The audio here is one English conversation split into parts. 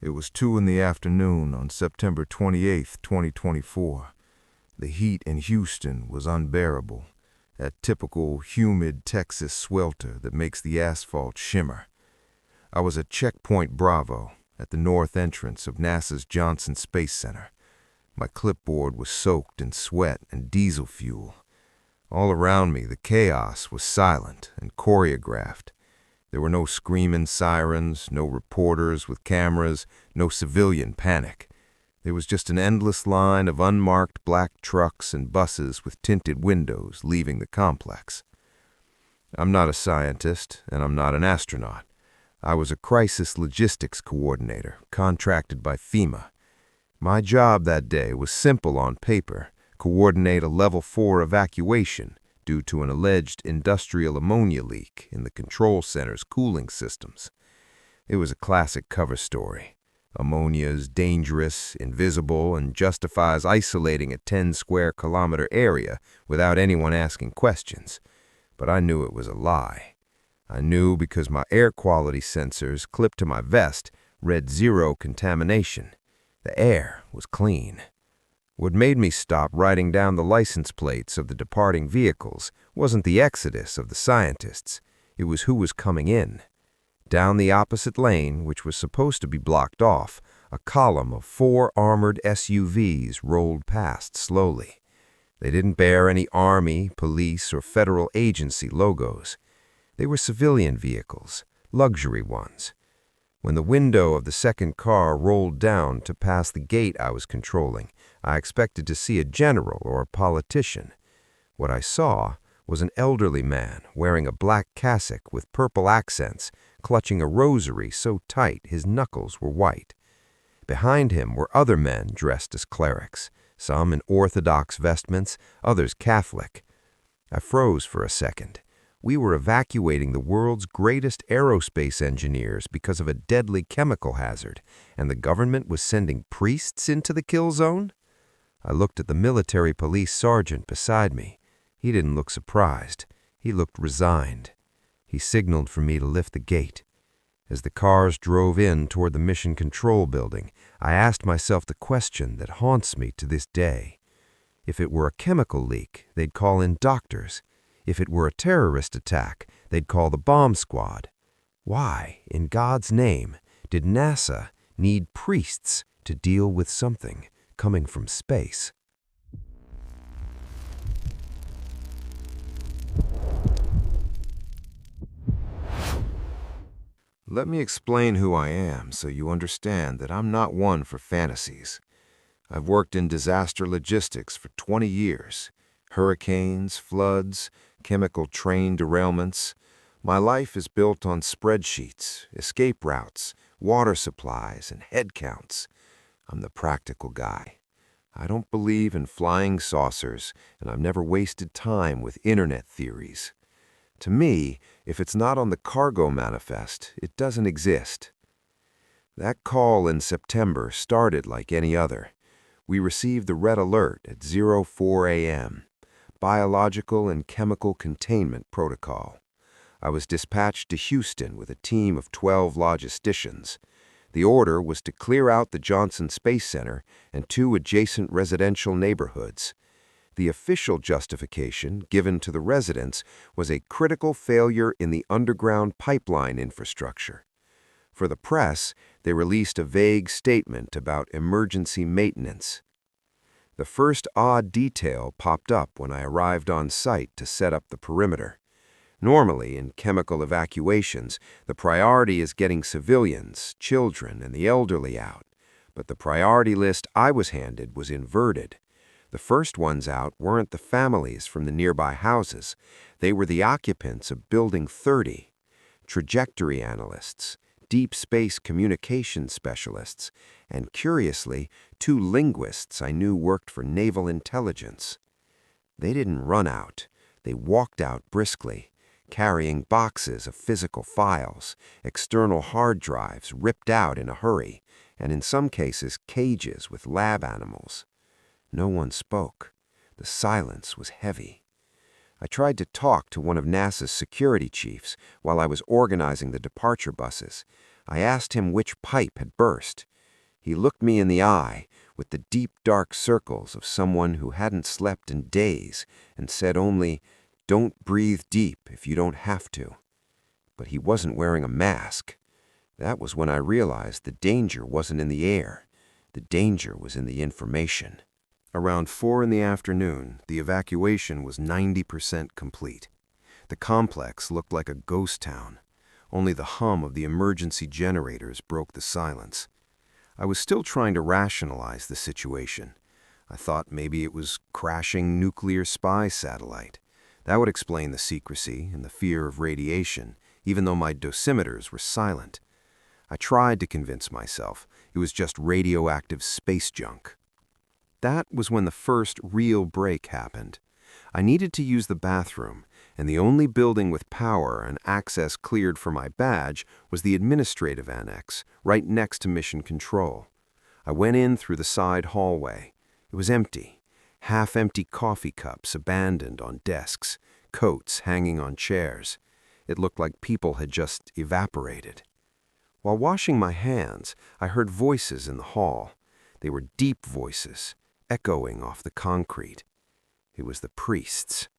It was 2 in the afternoon on September 28th, 2024. The heat in Houston was unbearable, that typical humid Texas swelter that makes the asphalt shimmer. I was at Checkpoint Bravo, at the north entrance of NASA's Johnson Space Center. My clipboard was soaked in sweat and diesel fuel. All around me, the chaos was silent and choreographed. There were no screaming sirens, no reporters with cameras, no civilian panic. There was just an endless line of unmarked black trucks and buses with tinted windows leaving the complex. I'm not a scientist, and I'm not an astronaut. I was a crisis logistics coordinator, contracted by FEMA. My job that day was simple on paper: coordinate a Level 4 evacuation due to an alleged industrial ammonia leak in the control center's cooling systems. It was a classic cover story. Ammonia is dangerous, invisible, and justifies isolating a 10-square-kilometer area without anyone asking questions. But I knew it was a lie. I knew because my air quality sensors clipped to my vest read 0 contamination. The air was clean. What made me stop writing down the license plates of the departing vehicles wasn't the exodus of the scientists. It was who was coming in. Down the opposite lane, which was supposed to be blocked off, a column of 4 armored SUVs rolled past slowly. They didn't bear any Army, police, or federal agency logos. They were civilian vehicles, luxury ones. When the window of the second car rolled down to pass the gate I was controlling, I expected to see a general or a politician. What I saw was an elderly man wearing a black cassock with purple accents, clutching a rosary so tight his knuckles were white. Behind him were other men dressed as clerics, some in Orthodox vestments, others Catholic. I froze for a second. We were evacuating the world's greatest aerospace engineers because of a deadly chemical hazard, and the government was sending priests into the kill zone? I looked at the military police sergeant beside me. He didn't look surprised. He looked resigned. He signaled for me to lift the gate. As the cars drove in toward the Mission Control building, I asked myself the question that haunts me to this day. If it were a chemical leak, they'd call in doctors. If it were a terrorist attack, they'd call the bomb squad. Why, in God's name, did NASA need priests to deal with something coming from space? Let me explain who I am so you understand that I'm not one for fantasies. I've worked in disaster logistics for 20 years. Hurricanes, floods, chemical train derailments. My life is built on spreadsheets, escape routes, water supplies, and head counts. I'm the practical guy. I don't believe in flying saucers, and I've never wasted time with internet theories. To me, if it's not on the cargo manifest, it doesn't exist. That call in September started like any other. We received the red alert at 04 a.m., Biological and Chemical Containment Protocol. I was dispatched to Houston with a team of 12 logisticians. The order was to clear out the Johnson Space Center and 2 adjacent residential neighborhoods. The official justification given to the residents was a critical failure in the underground pipeline infrastructure. For the press, they released a vague statement about emergency maintenance. The first odd detail popped up when I arrived on site to set up the perimeter. Normally, in chemical evacuations, the priority is getting civilians, children, and the elderly out. But the priority list I was handed was inverted. The first ones out weren't the families from the nearby houses. They were the occupants of Building 30, trajectory analysts, deep space communication specialists, and curiously, 2 linguists I knew worked for naval intelligence. They didn't run out. They walked out briskly, carrying boxes of physical files, external hard drives ripped out in a hurry, and in some cases cages with lab animals. No one spoke. The silence was heavy. I tried to talk to one of NASA's security chiefs while I was organizing the departure buses. I asked him which pipe had burst. He looked me in the eye with the deep dark circles of someone who hadn't slept in days and said only, "Don't breathe deep if you don't have to." But he wasn't wearing a mask. That was when I realized the danger wasn't in the air. The danger was in the information. Around 4 in the afternoon, the evacuation was 90% complete. The complex looked like a ghost town. Only the hum of the emergency generators broke the silence. I was still trying to rationalize the situation. I thought maybe it was crashing nuclear spy satellite. That would explain the secrecy and the fear of radiation, even though my dosimeters were silent. I tried to convince myself it was just radioactive space junk. That was when the first real break happened. I needed to use the bathroom, and the only building with power and access cleared for my badge was the administrative annex, right next to Mission Control. I went in through the side hallway. It was empty. Half-empty coffee cups abandoned on desks, coats hanging on chairs. It looked like people had just evaporated. While washing my hands, I heard voices in the hall. They were deep voices, echoing off the concrete. It was the priests.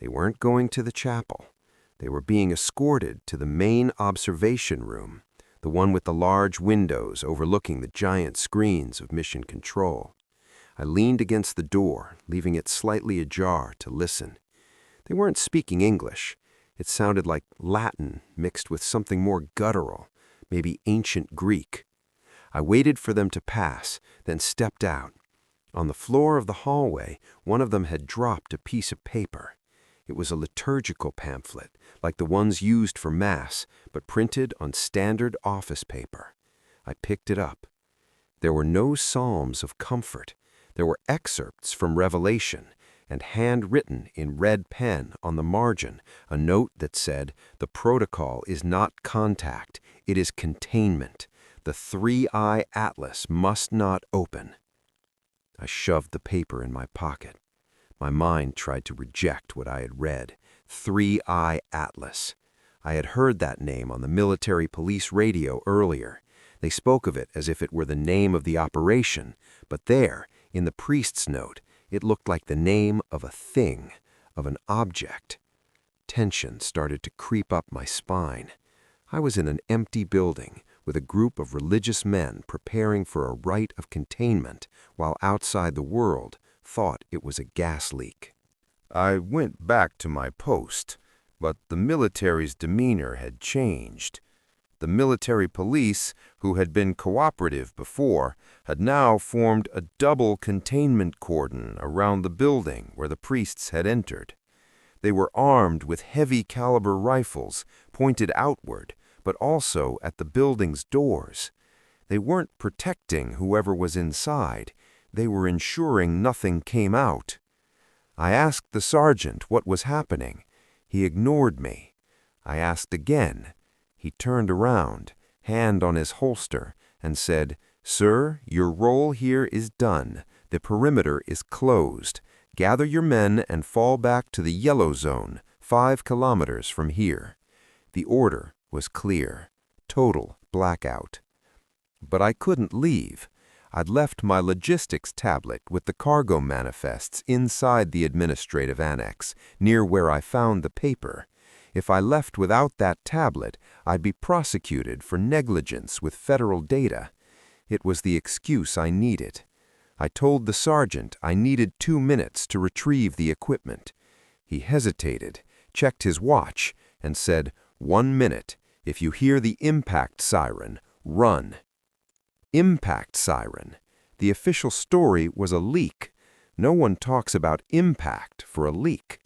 They weren't going to the chapel. They were being escorted to the main observation room, the one with the large windows overlooking the giant screens of Mission Control. I leaned against the door, leaving it slightly ajar to listen. They weren't speaking English. It sounded like Latin mixed with something more guttural, maybe ancient Greek. I waited for them to pass, then stepped out. On the floor of the hallway, one of them had dropped a piece of paper. It was a liturgical pamphlet, like the ones used for Mass, but printed on standard office paper. I picked it up. There were no psalms of comfort. There were excerpts from Revelation, and handwritten in red pen on the margin, a note that said, "The protocol is not contact, it is containment. The 3-eye atlas must not open." I shoved the paper in my pocket. My mind tried to reject what I had read. 3-eye atlas. I had heard that name on the military police radio earlier. They spoke of it as if it were the name of the operation, but there, in the priest's note, it looked like the name of a thing, of an object. Tension started to creep up my spine. I was in an empty building with a group of religious men preparing for a rite of containment, while outside the world thought it was a gas leak. I went back to my post, but the military's demeanor had changed. The military police, who had been cooperative before, had now formed a double containment cordon around the building where the priests had entered. They were armed with heavy-caliber rifles, pointed outward, but also at the building's doors. They weren't protecting whoever was inside. They were ensuring nothing came out. I asked the sergeant what was happening. He ignored me. I asked again. He turned around, hand on his holster, and said, "Sir, your role here is done. The perimeter is closed. Gather your men and fall back to the yellow zone, 5 kilometers from here." The order was clear. Total blackout. But I couldn't leave. I'd left my logistics tablet with the cargo manifests inside the administrative annex, near where I found the paper. If I left without that tablet, I'd be prosecuted for negligence with federal data. It was the excuse I needed. I told the sergeant I needed 2 minutes to retrieve the equipment. He hesitated, checked his watch, and said, "1 minute. If you hear the impact siren, run." Impact siren. The official story was a leak. No one talks about impact for a leak.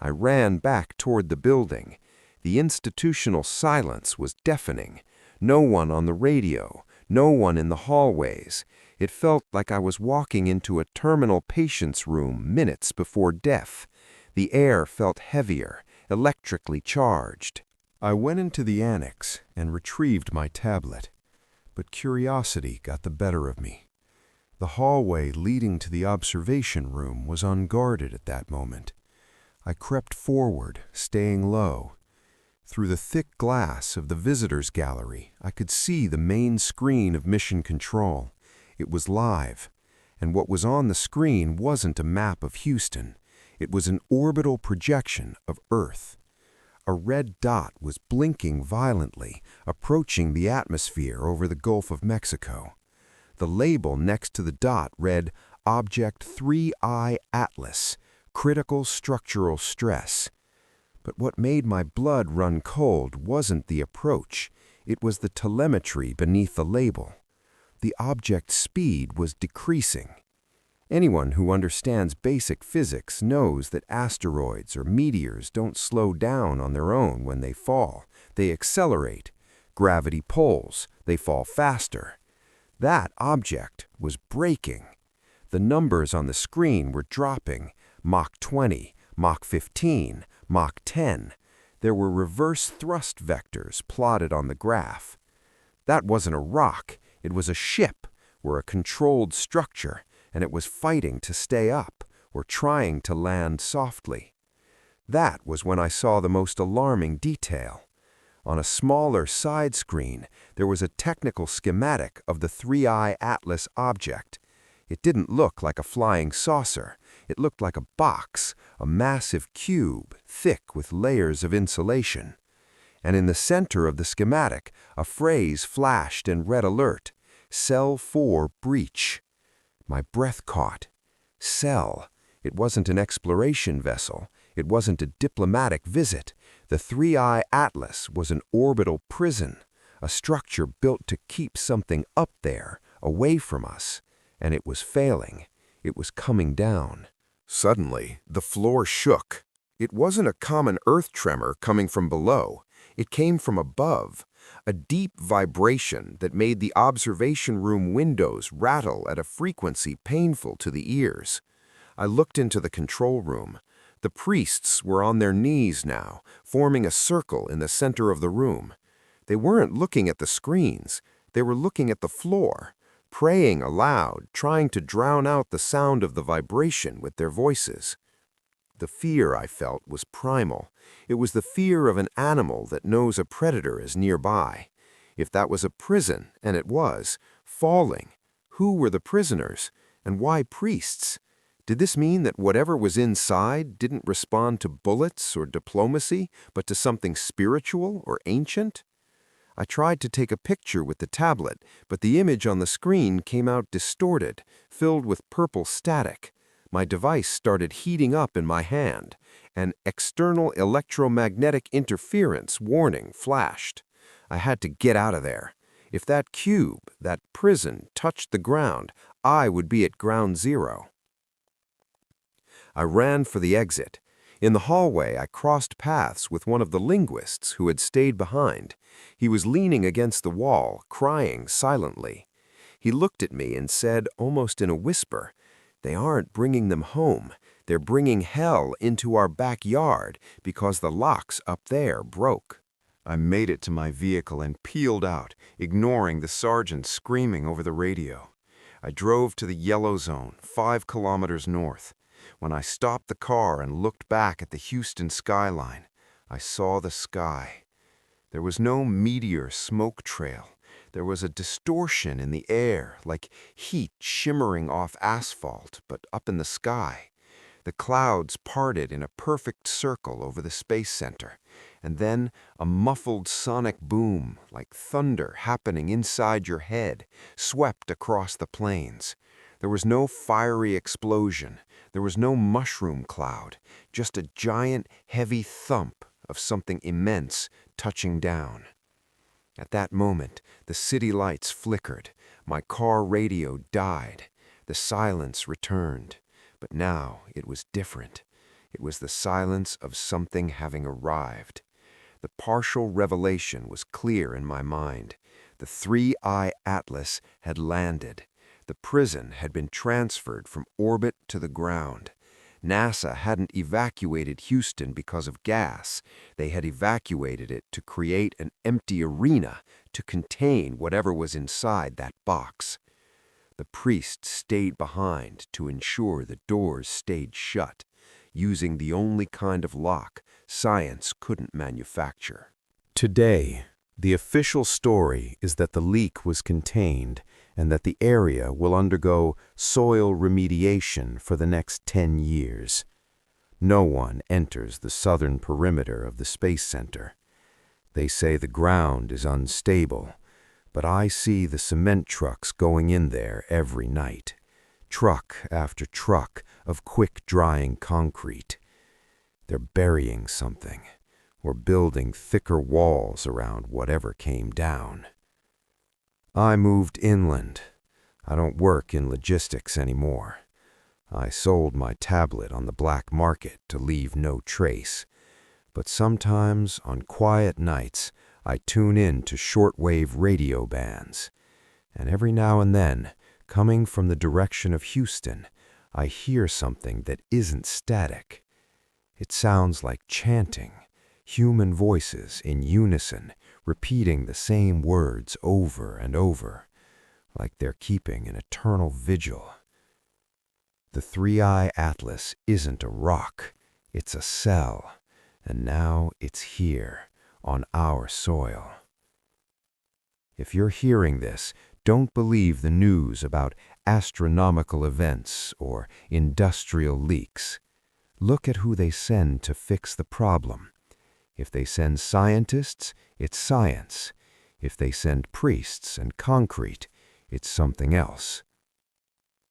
I ran back toward the building. The institutional silence was deafening. No one on the radio, no one in the hallways. It felt like I was walking into a terminal patient's room minutes before death. The air felt heavier, electrically charged. I went into the annex and retrieved my tablet. But curiosity got the better of me. The hallway leading to the observation room was unguarded at that moment. I crept forward, staying low. Through the thick glass of the visitors' gallery, I could see the main screen of Mission Control. It was live, and what was on the screen wasn't a map of Houston. It was an orbital projection of Earth. A red dot was blinking violently, approaching the atmosphere over the Gulf of Mexico. The label next to the dot read Object 3I Atlas, Critical Structural Stress. But what made my blood run cold wasn't the approach, it was the telemetry beneath the label. The object's speed was decreasing. Anyone who understands basic physics knows that asteroids or meteors don't slow down on their own when they fall. They accelerate. Gravity pulls. They fall faster. That object was braking. The numbers on the screen were dropping. Mach 20, Mach 15, Mach 10. There were reverse thrust vectors plotted on the graph. That wasn't a rock. It was a ship or a controlled structure, and it was fighting to stay up or trying to land softly. That was when I saw the most alarming detail. On a smaller side screen, there was a technical schematic of the 3I Atlas object. It didn't look like a flying saucer. It looked like a box, a massive cube, thick with layers of insulation. And in the center of the schematic, a phrase flashed in red alert: Cell 4 breach. My breath caught. Cell. It wasn't an exploration vessel. It wasn't a diplomatic visit. The 3I Atlas was an orbital prison, a structure built to keep something up there, away from us. And it was failing. It was coming down. Suddenly, the floor shook. It wasn't a common earth tremor coming from below. It came from above, a deep vibration that made the observation room windows rattle at a frequency painful to the ears. I looked into the control room. The priests were on their knees now, forming a circle in the center of the room. They weren't looking at the screens. They were looking at the floor, praying aloud, trying to drown out the sound of the vibration with their voices. The fear I felt was primal. It was the fear of an animal that knows a predator is nearby. If that was a prison, and it was, falling, who were the prisoners, and why priests? Did this mean that whatever was inside didn't respond to bullets or diplomacy, but to something spiritual or ancient? I tried to take a picture with the tablet, but the image on the screen came out distorted, filled with purple static. My device started heating up in my hand. An external electromagnetic interference warning flashed. I had to get out of there. If that cube, that prison, touched the ground, I would be at ground zero. I ran for the exit. In the hallway, I crossed paths with one of the linguists who had stayed behind. He was leaning against the wall, crying silently. He looked at me and said, almost in a whisper, "They aren't bringing them home. They're bringing hell into our backyard because the locks up there broke." I made it to my vehicle and peeled out, ignoring the sergeant screaming over the radio. I drove to the yellow zone, 5 kilometers north. When I stopped the car and looked back at the Houston skyline, I saw the sky. There was no meteor smoke trail. There was a distortion in the air, like heat shimmering off asphalt, but up in the sky. The clouds parted in a perfect circle over the space center, and then a muffled sonic boom, like thunder happening inside your head, swept across the plains. There was no fiery explosion. There was no mushroom cloud, just a giant, heavy thump of something immense touching down. At that moment, the city lights flickered. My car radio died. The silence returned. But now it was different. It was the silence of something having arrived. The partial revelation was clear in my mind. The 3I Atlas had landed. The prison had been transferred from orbit to the ground. NASA hadn't evacuated Houston because of gas. They had evacuated it to create an empty arena to contain whatever was inside that box. The priest stayed behind to ensure the doors stayed shut, using the only kind of lock science couldn't manufacture. Today, the official story is that the leak was contained and that the area will undergo soil remediation for the next 10 years. No one enters the southern perimeter of the Space Center. They say the ground is unstable, but I see the cement trucks going in there every night. Truck after truck of quick-drying concrete. They're burying something, or building thicker walls around whatever came down. I moved inland. I don't work in logistics anymore. I sold my tablet on the black market to leave no trace. But sometimes, on quiet nights, I tune in to shortwave radio bands. And every now and then, coming from the direction of Houston, I hear something that isn't static. It sounds like chanting, human voices in unison, repeating the same words over and over, like they're keeping an eternal vigil. The 3-Eye Atlas isn't a rock, it's a cell, and now it's here, on our soil. If you're hearing this, don't believe the news about astronomical events or industrial leaks. Look at who they send to fix the problem. If they send scientists, it's science. If they send priests and concrete, it's something else.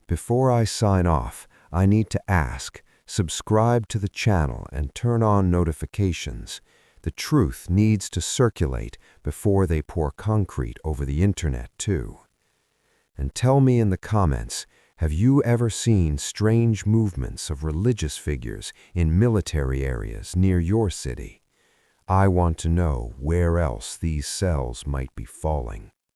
Before I sign off, I need to ask, subscribe to the channel and turn on notifications. The truth needs to circulate before they pour concrete over the internet too. And tell me in the comments, have you ever seen strange movements of religious figures in military areas near your city? I want to know where else these cells might be falling.